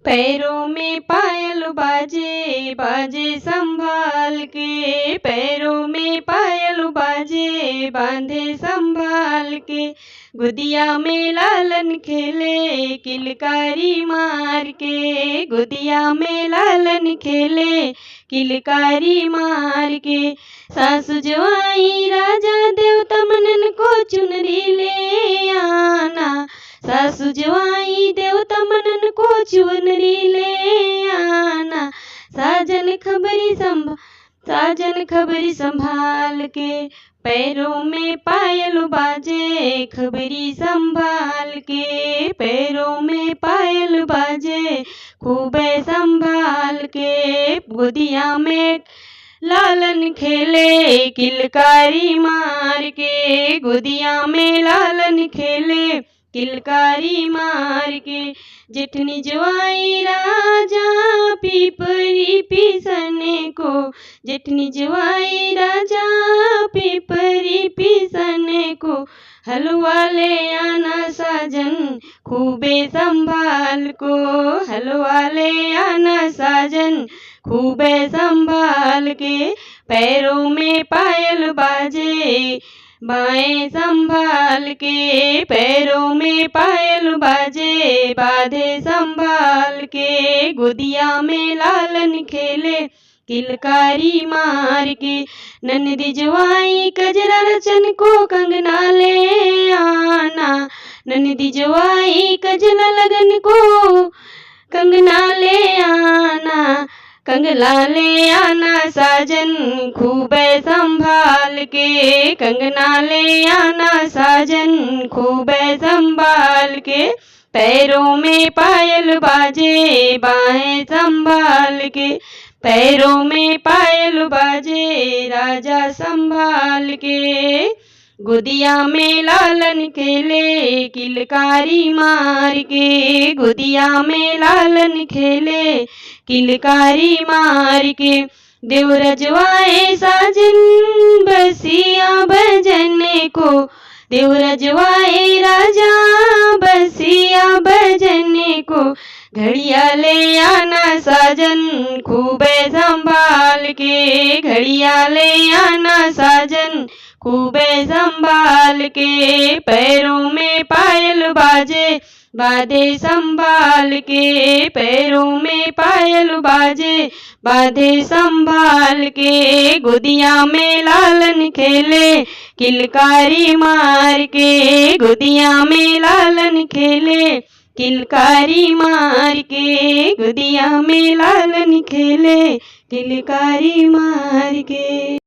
पैरों में पायल बाजे बाजे संभाल के, पैरों में पायल बाजे बांधे संभाल के, गुदिया में लालन खेले किलकारी मार के, गुदिया में लालन खेले किलकारी मार के। सासु जवाई राजा देवता मनन को चुनरी ले आना, सासु जवाई देवता मनन को चुनरी ले आना, साजन खबरी संभाल के, पैरों में पायल बाजे खबरी संभाल के, पैरों में पायल बाजे खूबे संभाल के, गुदिया में लालन खेले किलकारी मार के, गुदिया में लालन खेले किलकारी मार के। जेठनी जवाई राजा पीपरी पीसने को, जेठनी जवाई राजा पीपरी पीसने को, हलवा ले आना साजन खूबे संभाल को, हलवा ले आना साजन खूबे संभाल के, पैरों में पायल बाजे बाएं संभाल के, पैरों में पायल बाजे बाधे संभाल के, गुदिया में लालन खेले किलकारी मार के। ननदी जवाई कजरा रचन को कंगना ले आना, ननदी जवाई कजला लगन को कंगना ले आना, कंगना ले आना साजन खूबे संभाल के, कंगना ले आना साजन खूबे संभाल के, पैरों में पायल बाजे बाएं संभाल के, पैरों में पायल बाजे राजा संभाल के, गुदिया में लालन खेले किलकारी मार के, गुदिया में लालन खेले किलकारी मार के। देवरजवाए साजन बसिया बजने को, देवरजवाए राजा बसिया बजने को, घड़िया ले आना साजन खूबे संभाल के, घड़िया ले आना साजन खूबे संभाल के, पैरों में पायल बाजे बाधे संभाल के, पैरों में पायल बाजे बाधे संभाल के, गुदिया में लालन खेले किलकारी मार के, गुदिया में लालन खेले किलकारी मार के, गुदिया में लालन खेले किलकारी मार के।